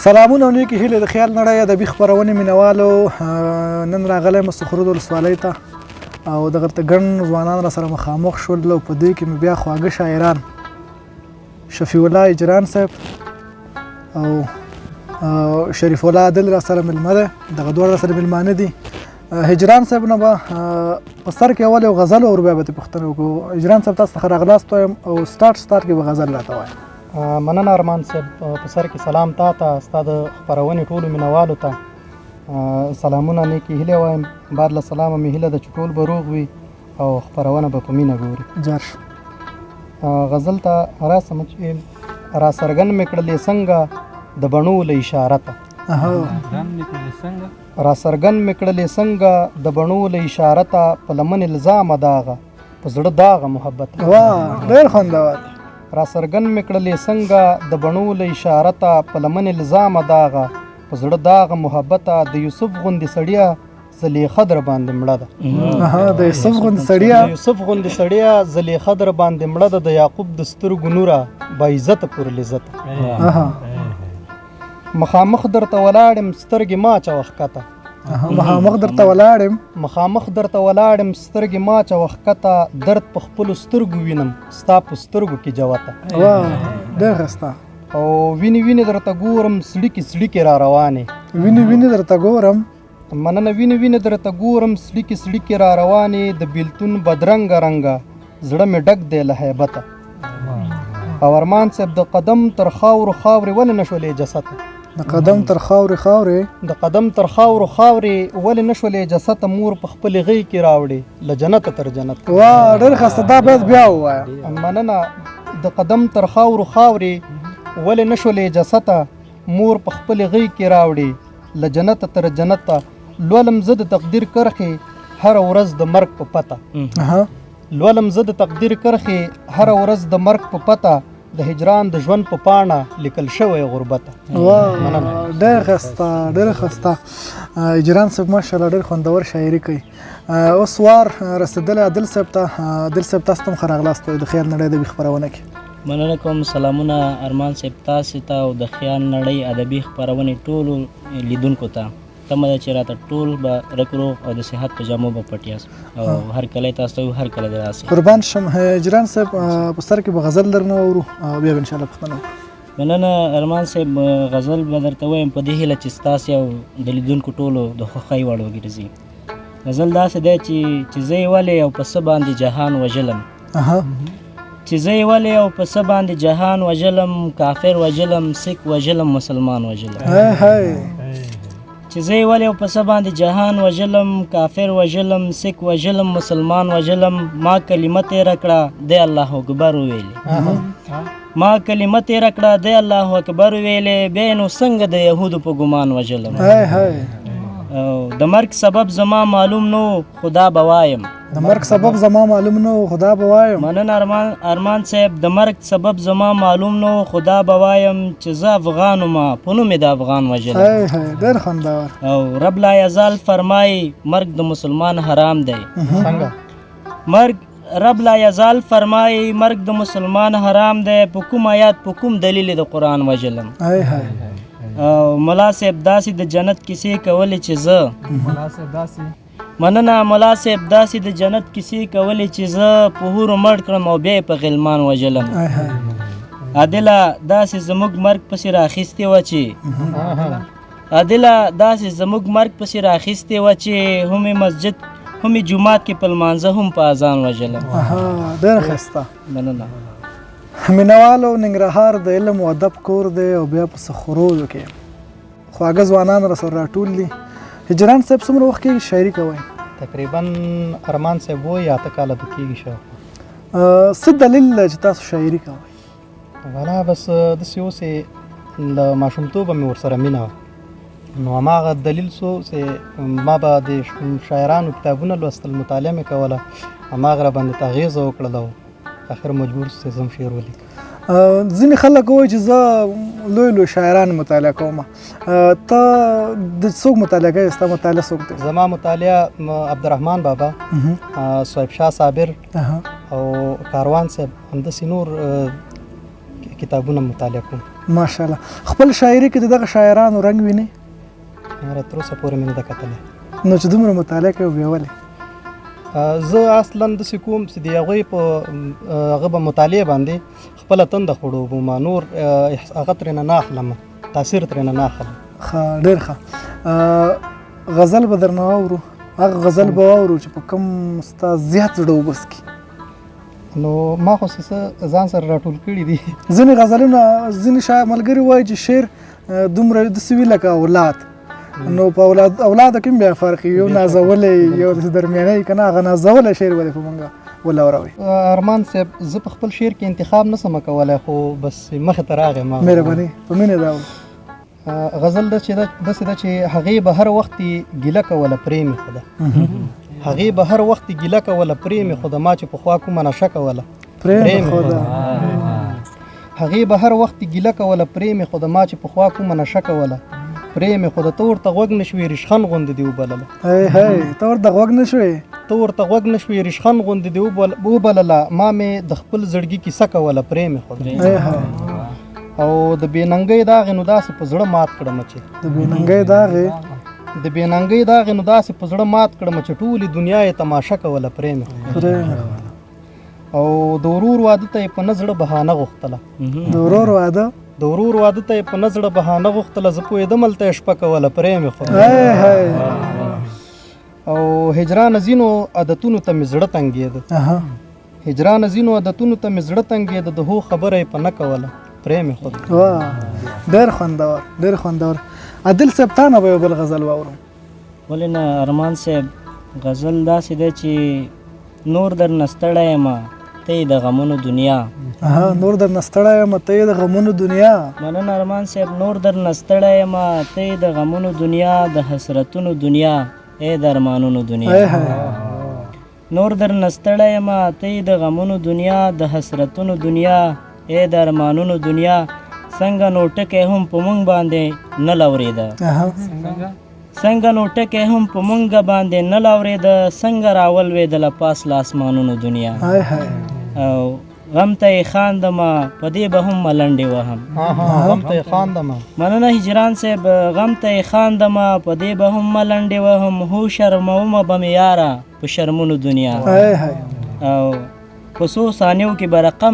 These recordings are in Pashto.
سلامونه او نیکې هیلې د خیال نړۍ ادبي خپرونې مینوالو نن راغلی یم سخرود ولسوالۍ ته او دغلته ګڼ ځوانان را سره مخامخ شول او په دې کې مې بیا خواږه شاعران شفیع الله اجران صاحب او شریف الله عادل را سره مېلمه دی دغه دواړه را سره مېلمانه دي هجران صاحب نه به په سر کې اول یو غزل ور بیا به ترې پوښتنه وکړو هجران صاحب تاسو څخه راغلاست وایم او سټارټ کې به غزل راته وایي مننه ارمان صاحب په سر کې سلام تا ته ستا د خپرونې ټولو مینوالو ته سلامونه نیکې هیلې وایم بعد له سلامه مې هیله ده چې ټول به روغ وي او خپرونه به په مینه ګوري جرش غزل ته راسم چې را څرګند مې کړلې څنګه د بڼو له اشاره ته را څرګند مې کړلې څنګه د بڼو له اشاره ته په لمن الزامه داغه په زړه داغه محبت واه ډېر خوندور را څرګند مې کړلې څنګه د بڼو له اشاره ته په لمن الزامه داغه په زړه داغه محبته د یوسف غوندې سړیه زلیخه در باندې مړه ده د یوسف غوندې سړیه زلیخه در باندې مړه ده د یعقوب د سترګو نوره باعزته پر لذته مخامخ درته ولاړم سترګې ما چوه ښکته مخامخ درته ولاړم سترګې ما چوه ښکته درد په خپلو سترګو وینم ستا په سترګو کې جوته ډېر ښایسته او وینې درته ګورم سړیکې را روانې وینې درته ګورم مننه وینې درته ګورم سړیکې را روانې د بیلتون بدرنګه رنګه زړه مې ډک دی له هیبته او ارمان صاحب د قدم تر خاورو خاورې ولې نه شولې جسته د قدم تر خاورې ولې نه شولې جسته مور په خپلې غېږ کې راوړې له جنته تر جنت واه ډېر ښایسته دا باید بیا ووایه مننه د قدم تر خاورو خاورې ولې نه شولې جسته مور په خپلې غېږ کې راوړې له جنته تر جنته لولم زه د تقدیر کرښې هره ورځ د مرګ په پته د هجران د ژوند په پاڼه لیکل شوی غربته ډېر ښایسته هجران صاحب ماشاءالله ډېر خوندور شاعري کوي اوس وار رسېدلی عادل صاحب ته تاسو ته هم ښه راغلاست د خیال نړۍ ادبي خپرونه کې مننه کوم سلامونه ارمان صاحب تاسو ته او د خیال نړۍ ادبي خپرونې ټولو لیدونکو ته تمه ده چې راته ټول به رکروغ او د صحت په جامو به پټ یاست او هر کله تاسو ته هر کله دې راسي قربان شم هجران صاحب په سر کې به غزل درنه اورو بیا به انشاءالله پوښتنه وکړو مننه ارمان صاحب غزل به درته وایم په دې هیله چې ستاسو او د لیدونکو ټولو د خوښۍ وړ وګرځي غزل داسې دی چې زه یې ولې او په څه باندې جهان وژلم کافر وژلم سیک وژلم مسلمان وژلم چې زه یې ولې او په څه باندې جهان وژلم کافر وژلم سیک وژلم مسلمان وژلم ما کلمه تېره کړه دی الله اکبر وویلې بیا نو څنګه د یهودو په ګمان وژلم د مرګ سبب زما معلوم نو خدا به وایم مننه ارمان صاحب د مرګ سبب زما معلوم نو خدا به وایم چې زه افغان وم په نوم یې د افغان وژلم ډېر خوندور او رب لا یزال فرمایي مرګ د مسلمان حرام دی رب لا یزال فرمایي مرګ د مسلمان حرام دی په کوم آیات په کوم دلیل د قرآن وژلم او ملا صاحب داسې د جنت کیسې کولې چې زه ملا صاحب داسې د جنت کیسې کولې چې زه په هورو مړ کړم او بیا په غلمان وژلم عادله داسې زموږ مرګ پسې راخیستې وه چې همې مسجد همې جومات کې په لمانځه هم په اذان وژلم ډېر ښایسته مننه مینوالو ننګرهار د علم او ادب کور دی او بیا په سخرودو کې خواږه ځوانان راسره راټول دي هجران صاحب څومره وخت کېږي شاعري کوئ تقریبا ارمان صاحب وایي 8 کاله به کېږي څه دلیل چې تاسو شاعري کوئ والا بس داسې اوسې له ماشومتوبه مې ورسره مینه وه نو هماغه دلیل سو چې ما به د شاعرانو کتابونه لوستل مطالعه مې کوله هماغه را باندې اغېزه وکړله اخر مجبور سو چې زم شعر ولیکم ځینې خلک وایي چې زه لوی شاعران مطالعه کوم ته د څوک مطالعه کوې ستا مطالعه څوک دی زما مطالعه عبدالرحمن بابا صاحب شاه صابر او کاروان صاحب همداسې نور کتابونه مطالعه کوم. ماشاءالله. خپل شاعري کې د دغه شاعرانو رنګ ویني؟ یاره تر اوسه پورې مې نه ده کتلی. نو چې دومره مطالعه کوي بیا ولې؟ زه اصلا داسې کوم چې د هغوی په هغه به مطالعې باندې خپله تنده خړوبم، نور هغه ترېنه نه اخلم، تاثیر ترېنه نه اخلم. ښه، ډېر ښه. غزل به درنه واورو، هغه غزل به واورو چې په کوم ستا زیات زړه وبس کي. نو ما خو څه ځان سره راټول کړي دي. ځینې غزلونه ځینې ملګري وایي چې شعر دومره داسې وي لکه اولاد. نو په اولادو کې هم بیا فرق یو نازولی یو داسې درمیانی که نه هغه نازولی شعر به دې په مونږ ولاوروئ. ارمان صاحب زه په خپل شعر کې انتخاب نه شم کولی، خو بس مخې ته راغی ما. مهرباني په مینې دا غزل داسې ده چې هغې به هر وخت ګیله کوله پرې مې خو ده، هغې به هر وخت ګیله کوله پرې مې خو ده، ما چې پخوا کومه نشه کوله پرې مې خو ده. هغې به هر وخت ګیله کوله پرې مې خو ده، ما چې پخوا کومه نشه کوله پرې مې خو ده. ته ورته غوږ نه شوې ریشخند غوندې دې وبلله. ته ورته غوږ نه شوې؟ ته ورته غوږ نه شوې ریشخند غوندې دې وبلله، ما مې د خپل زړګي کیسه کوله پرې مې خو ده. او د بېننګۍ داغې نو داسې په زړه مات کړمه چې د بېننګۍ داغې نو داسې په زړه مات کړمه چې ټولې دنیا یې تماشه کوله پرې مې. او د ورور واده ته یې په نه زړه بهانه غوښتله. د ورور واده ته یې په نه زړه بهانه غوښتله، زه پوهېدم هلته یې شپه کوله پرې مې خو. او هجران ځینو عادتونو ته مې زړه تنګېده، د هو خبره یې په نه کوله پرې مې خو. ډېر خوندور، ډېر خوندور. عادل صاحب تا نه به یو بل غزل واورم. ولې نه ارمان صاحب، غزل داسې دی چې نور درنه ستړی یم ته یې د غمونو دنیا. نور درنه ستړی یم ته یې د غمونو دنیا. مننه ارمان صاحب. نور درنه ستړی یم ته یې د غمونو دنیا، د حسرتونو دنیا ای د ارمانونو دنیا. نور درنه ستړی یم ته یې د غمونو دنیا، د حسرتونو دنیا ای د ارمانونو دنیا. څنګه نو ټکی هم په مونږ باندې نه لورېده، څنګه نو ټکی هم په مونږ باندې نه لورېده، څنګه راولوېدله پاس له اسمانونو دنیا. او غم ته یې خاندمه په دې به هم ملنډې وهم. مننه هجران صاحب. غم ته یې خاندمه په دې به هم ملنډې وهم، هو شرمومه به مې یاره په شرمونو دنیا. او په څو ثانیو کې به رقم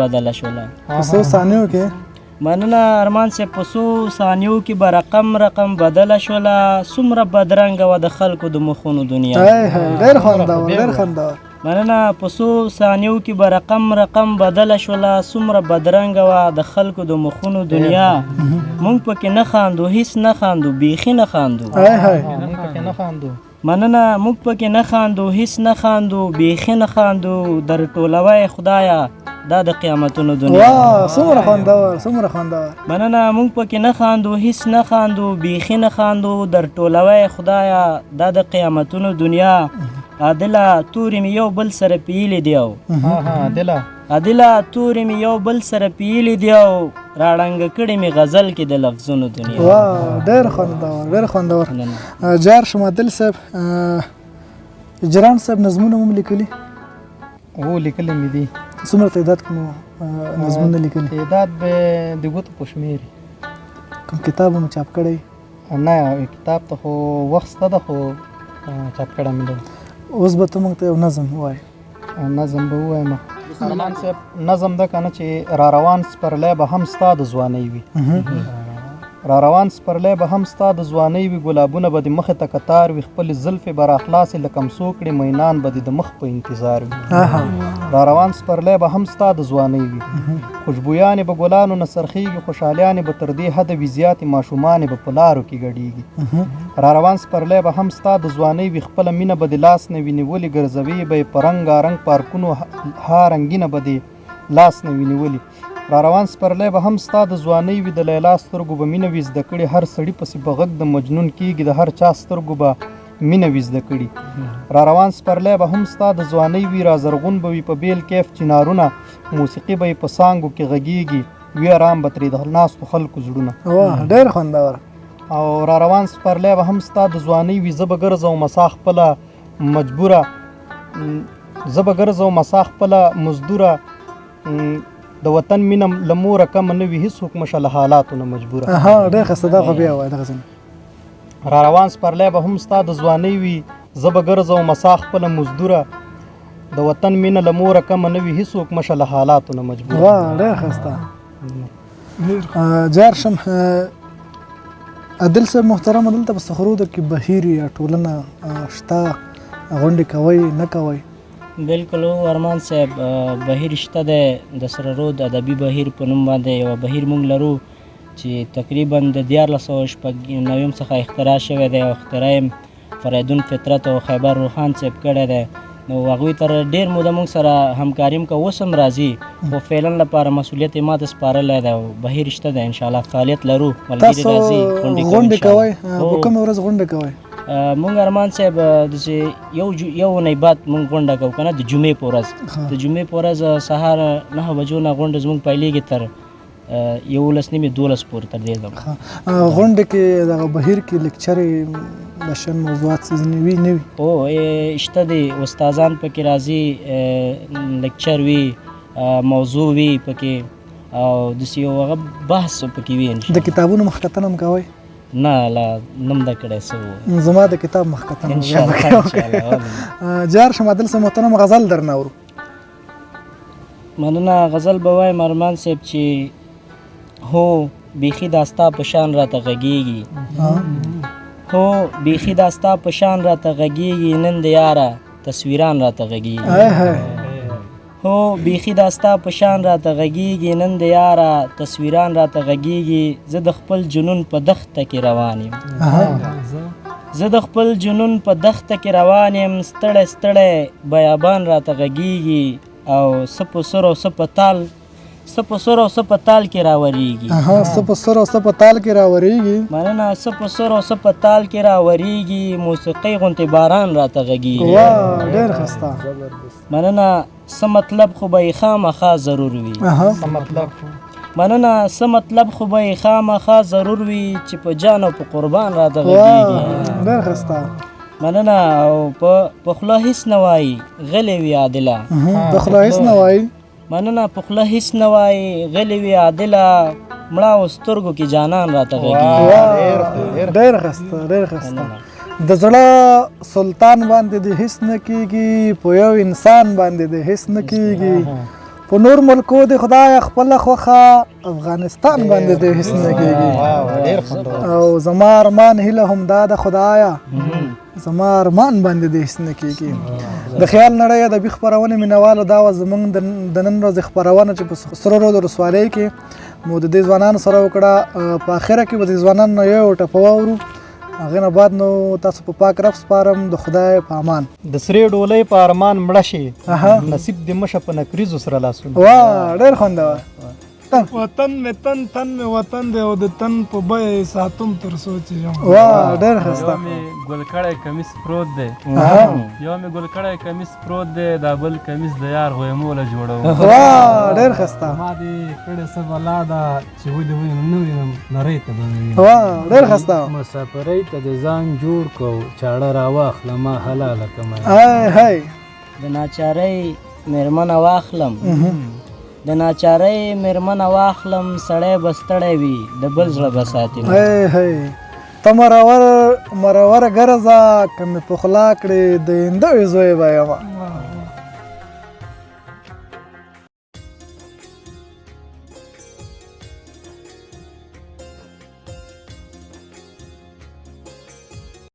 بدله شوله. په څو ثانیو کې؟ مننه ارمان صاحب. په څو ثانیو کې به رقم بدله شوله، څومره بدرنګه وه د خلکو د مخونو دنیا. ډېر خوندور، ډېر خوندور. مننه. په څو ثانیو کې به رقم بدله شوله، څومره بدرنګه وه د خلکو د مخونو دنیا. مونږ پکې نه خاندو، هیڅ نه خاندو، بیخي نه خاندو. مننه. موږ پکې نه خاندو، هیڅ نه خاندو، بیخي نه خاندو، در ټولوی خدایه دا د قیامتونو دنیا. څومره خوندور، څومره خوندور. مننه. موږ پکې نه خاندو، هیڅ نه خاندو، بیخي نه خاندو، در ټولوی خدایه دا د قیامتونو دنیا. عادله تورې مې یو بل سره پیلې دی، عادله تورې مې یو بل سره پیلې دی، راړنګه کړې مې غزل کې د لفظونو دنیا. ډېر خوندور، ډېر خوندور. جار شم عادل صاحب. هجران صاحب نظمونه مو لیکلي؟ لیکلي مې دي. څومره تعداد کې مو نظمونه لیکلي؟ تعداد به د ګوتو په شمېر. کوم کتاب مو چاپ کړی؟ نه، کتاب ته خو وخت شته ده، خو چاپ کړی مې ده. اوس به ته موږ ته یو نظم ووایې. نظم به ووایم. ارمان صاحب نظم ده که نه چې را روان سپرلی به هم ستا د ځوانۍ وي، را روان سپرلی به هم ستا د ځوانۍ وي، ګلابونه به د مخې ته کتار وي، خپلې زلفې به راخلاصې لکه مڅو کړې، مینان به د مخ په انتظار وي. را روان سپرلی به هم ستا د ځوانۍ وي، خوشبویانې به ګلانو نه څرخېږي، خوشحالیانې به تر دې حده وي زیاتې، ماشومانې به په لارو کې ګډېږي. را روان سپرلی به هم ستا د ځوانۍ وي، خپله مینه به د لاس نه وي نیولې، ګرځوي به یې په رنګارنګ پارکونو، ها رنګینه به دې لاس نه وي نیولې. را روان سپرلی به هم ستا د ځوانۍ وي، د لیلا سترګو به مینه وي زده کړې، هر سړي پسې به غږ د مجنون کېږي، د هر چا سترګو به مینه وي زده کړي. را روان سپرلی به هم ستا د ځوانۍ وي، را زرغون به وي په بیل کیف چنارونه، موسیقي به یې په څانګو کې غږېږي، وي ارام به ترې د ناستو خلکو زړونه. ډېر خوندور. او را روان سپرلی به هم ستا د ځوانۍ وي، زه به ګرځوم مسا خپله مجبوره، زه به ګرځوم مسا خپله مزدوره، د وطن مینه له موره کمه نه وي هېڅوک مشه له حالاتو نه مجبوره ها ډېر ښایسته دا خو بیا وایه دغسې را روان سپرلی به هم ستا د ځوانۍ وي زه به ګرځوم سا خپله مزدوره د وطن مینه له موره کمه نه وي هېڅوک مشه له حالاتو نه مجبوره وا ډېر ښایسته جار شم عادل صاحب محترمه دلته په سخرودو کې بهیر یا ټولنه شته غونډې کوئ نه کوئ بالکل هو ارمان صاحب بهیر شته دی د سره رود ادبي بهیر په نوم باندې یوه بهیر موږ لرو چې تقریبا د 1499 څخه اختراع شوی دی او اختراع یې فریدون فطرت او خیبر روخان صاحب کړی دی نو هغوی تر ډېر موده موږ سره همکاري هم کوو اوس هم راځي خو فعلا لپاره مسؤلیت یې ما ته سپارلی دی او بهیر شته دی انشاءالله فعالیت لرو ملګري تاسو راځي غونډې کوئ په کومه ورځ غونډې کوئ مونږ ارمان صاحب داسې یو اونۍ بعد مونږ غونډه کوو که نه د جمعې په ورځ د جمعې په ورځ سهار 9 بجو نه غونډه زموږ پیلېږي تر 11 نیمې 12 پورې تر دې دمه غونډې کې دغه بهیر کې لیکچرې د شن موضوعات ځینې وي نه وي او شته دی استادان پکې راځي لیکچر وي موضوع وي پکې او داسې یو هغه بحث پکې وي د کتابونو مخکتنه هم کوئ نه لا نم د کړی څه زما د کتاب مخکتنه انشاءالله جار شم عادل صاحب محترم غزل درنه اورو مننه غزل به وایم ارمان صاحب چې هو بیخي دا ستا په شان راته غږېږي هو بیخي دا ستا په شان راته غږېږي نن د یاره تصویران راته غږېږي هو بیخي دا ستا په شان راته غږېږي نن د یاره تصویران راته غږېږي زه د خپل جنون په دښته کې روان یم زه د خپل جنون په دښته کې روان یم ستړی ستړی بیابان راته غږېږي او څه په سر او څه په تال څه په سر او څه په تال کې راورېږي څه په سر او څه په تال کې راورېږي مننه څه په سر او څه په تال کې راورېږي موسیقۍ غوندې باران راته غږېږي ډېر ښایسته مننه څه مطلب خو به یې خامخا ضرور وي مننه څه مطلب خو به یې خامخا ضرور وي چې په جان او په قربان راته غږېږي ډېر ښایسته مننه او په خوله هېڅ نه وایي غلې وي عادله په خوله هېڅ نه وایي مننه په خوله هېڅ نه وایي غلې وي عادله مړه او سترګو کې جانان راته غږېږي ډېر ښایسته ډېر ښایسته د زړه سلطان باندې د هېڅ نه کېږي په یو انسان باندې د هېڅ نه کېږي په نور ملکو د خدای خپله خوښه افغانستان باندې د هېڅ نه کېږي او زما ارمان هیله هم دا د خدایه زما ارمان باندې د هېڅ نه کېږي د خیال نړۍ ادبي خپرونې مینوالو دا وه زموږ د نن ورځې خپرونه چې په سره رود ولسوالۍ کې مو د دې ځوانانو سره وکړه په اخره کې به د ځوانانو نه یو ټپه واورو هغې نه بعد نو تاسو په پاک رب سپارم د خدای په امان د سرې ډولۍ په ارمان مړه شي نصیب دې مشه په نکریزو سره لاسونه ډېر خوندور وطن می تن می وطن دی او د تن په بیه یې ساتم تر څو چې یم ډېر ښایسته یو مې ګل کړی کمیس پروت دی دا بل کمیس د یار غویموله جوړوم ډېر ښایسته ما دې کړې څه بلا ده چې ولې نه وینم نرۍ ته به مې وینم ډېر ښایسته مسافرۍ ته د ځان جوړ کو چاړه راواخله ما حلاله کمه د ناچارۍ مېرمنه واخلم د ناچارۍ مېرمنه واخلم سړی به ستړی وي د بل زړه به ساتي ته مرور ګرځه که مې په خوله کړې د هندوې زوی به یم